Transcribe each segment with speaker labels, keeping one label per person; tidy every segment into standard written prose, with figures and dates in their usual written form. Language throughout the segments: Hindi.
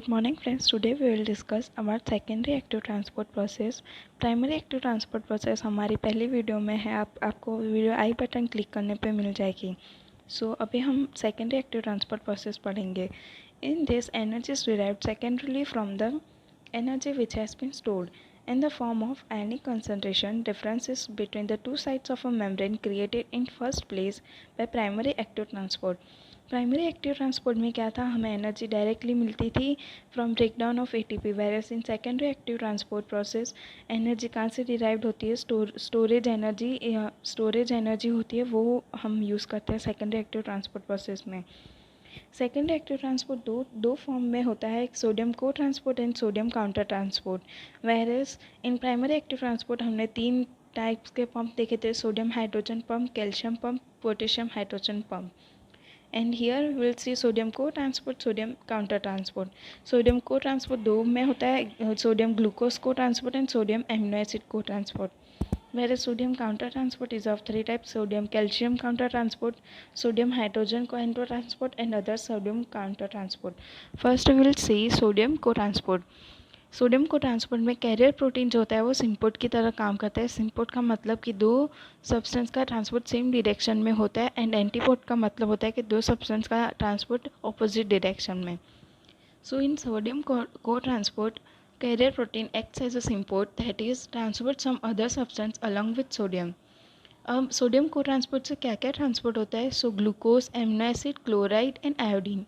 Speaker 1: Good morning friends. Today we will discuss about secondary active transport process. Primary active transport process हमारी पहली वीडियो में है. आपको वीडियो आई बटन क्लिक करने पे मिल जाएगी. अभी हम सेकेंडरी एक्टिव ट्रांसपोर्ट प्रोसेस पढ़ेंगे. In this energy is derived secondarily from the energy which has been stored in the form of ionic concentration differences between the two sides of a membrane created in first place by primary active transport. Primary active transport में क्या था, हमें एनर्जी डायरेक्टली मिलती थी from breakdown of ATP, whereas in secondary active transport process energy कहाँ से डिराइव्ड होती है, स्टोरेज एनर्जी होती है, वो हम यूज़ करते हैं सेकेंडरी एक्टिव ट्रांसपोर्ट प्रोसेस में. सेकेंडरी एक्टिव ट्रांसपोर्ट दो फॉर्म में होता है, एक सोडियम को transport and sodium counter transport. Versus in primary active transport हमने 3 टाइप्स के पंप देखे थे, sodium hydrogen pump, calcium pump, potassium hydrogen pump. And here will see sodium को transport, sodium counter transport. Sodium को ट्रांसपोर्ट दो में होता है, sodium glucose co transport and sodium amino acid को transport. Whereas sodium counter transport is of 3 types: sodium calcium counter transport, sodium hydrogen counter transport, and other sodium counter transport. First we will see sodium co-transport. Sodium को ट्रांसपोर्ट में कैरियर प्रोटीन जो होता है वो सिम्पोर्ट की तरह काम करता है. सिम्पोर्ट का मतलब कि दो सब्सटेंस का ट्रांसपोर्ट सेम डायरेक्शन में होता है, एंड एंटीपोर्ट का मतलब होता है कि दो सब्सटेंस का ट्रांसपोर्ट ऑपोजिट डायरेक्शन में. सो इन सोडियम को transport carrier protein acts as a symport, that is transport some other substance along with sodium. अब सोडियम को ट्रांसपोर्ट से क्या क्या ट्रांसपोर्ट होता है, so glucose, amino acid, chloride and iodine.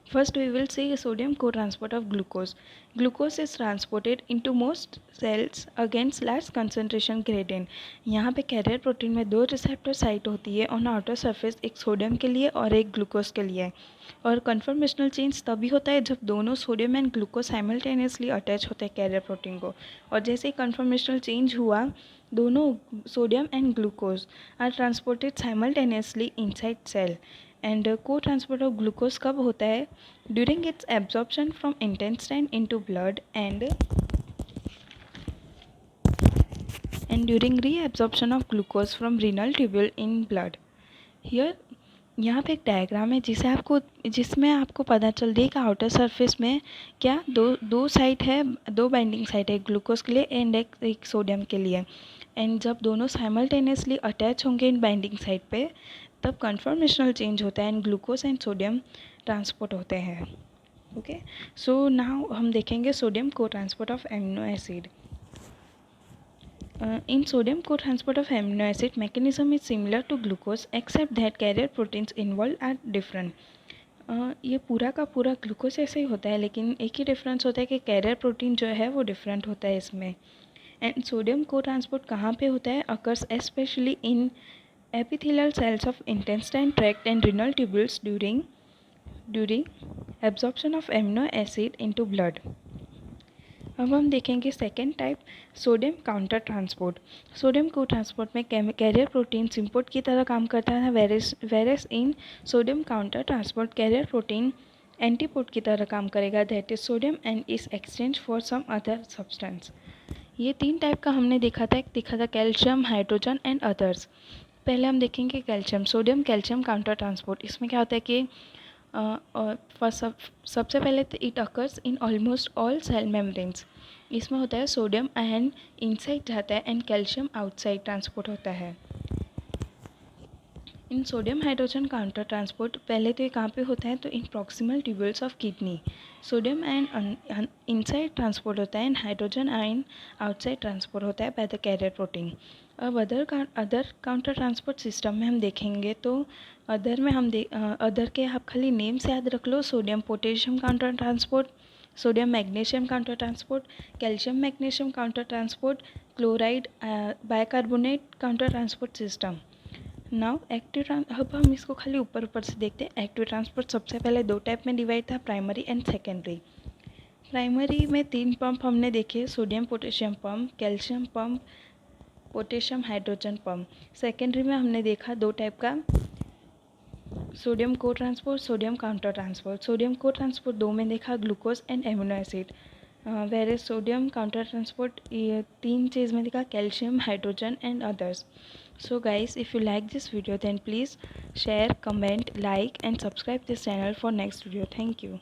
Speaker 1: First we will see sodium co-transport of glucose. Glucose is transported into most cells against large concentration gradient. यहाँ पे कैरियर प्रोटीन में दो रिसेप्टर साइट होती है ऑन आउटर सरफेस, एक सोडियम के लिए और एक ग्लूकोज के लिए. और कन्फर्मेशनल चेंज तभी होता है जब दोनों sodium and glucose simultaneously attach होते हैं कैरियर प्रोटीन को. और जैसे ही कन्फर्मेशनल चेंज हुआ, दोनों sodium and glucose are transported simultaneously inside cell. And co transport of glucose कब होता है, during its absorption from intestine into blood and during reabsorption of glucose from renal tubule in blood. Here यहाँ पे एक डायग्राम है जिसमें आपको पता चल रही है कि आउटर सरफेस में क्या दो साइट है, दो बाइंडिंग साइट है, ग्लूकोज के लिए एंड एक सोडियम के लिए. एंड जब दोनों साइमल्टेनियसली अटैच होंगे इन बाइंडिंग साइट पे, तब कन्फर्मेशनल चेंज होता है and glucose and sodium transport होते हैं. ओके, सो नाउ हम देखेंगे सोडियम को transport of amino acid. In sodium co-transport of amino acid, mechanism is similar to glucose except that carrier proteins involved are different. ये पूरा का पूरा ग्लूकोज ऐसे ही होता है, लेकिन एक ही डिफरेंस होता है कि कैरियर प्रोटीन जो है वो डिफरेंट होता है इसमें. एंड सोडियम को ट्रांसपोर्ट कहाँ पे होता है, occurs specially in epithelial cells of intestine tract and renal tubules during absorption of amino acid into blood. अब हम देखेंगे second type, sodium counter transport. Sodium को ट्रांसपोर्ट में कैरियर प्रोटीन सिम्पोर्ट की तरह काम करता है, whereas in sodium counter transport carrier protein antiport की तरह काम करेगा, that is sodium and is exchange for some other substance. ये 3 टाइप का हमने देखा था कैल्शियम, हाइड्रोजन एंड अदर्स. पहले हम देखेंगे calcium, sodium calcium counter transport. इसमें क्या होता है कि सबसे पहले it occurs in almost all cell membranes. इसमें होता है सोडियम आयन इनसाइड जाता है एंड कैल्शियम आउटसाइड ट्रांसपोर्ट होता है. In sodium hydrogen counter transport पहले तो ये कहाँ पे होता है, तो in proximal tubules of kidney. Sodium ion inside transport होता है and hydrogen ion outside transport होता है बाय द कैरियर प्रोटीन. अब अदर काउंटर ट्रांसपोर्ट सिस्टम में हम देखेंगे तो अदर में अदर के आप खाली नेम से याद रख लो, sodium potassium counter transport, sodium magnesium counter transport, calcium magnesium counter transport, chloride bicarbonate counter transport system. Now अब हम इसको खाली ऊपर से देखते हैं. एक्टिव ट्रांसपोर्ट सबसे पहले 2 टाइप में डिवाइड था, प्राइमरी एंड सेकेंडरी. प्राइमरी में 3 पंप हमने देखे, sodium potassium pump, calcium pump, potassium hydrogen pump. Secondary में हमने देखा 2 टाइप का, सोडियम को transport, sodium counter transport. Sodium को ट्रांसपोर्ट 2 में देखा, glucose and amino acid. Where sodium counter transport ये 3 चीज़ में देखा, calcium, hydrogen and others. So guys, if you like this video then please share, comment, like and subscribe this channel for next video. Thank you.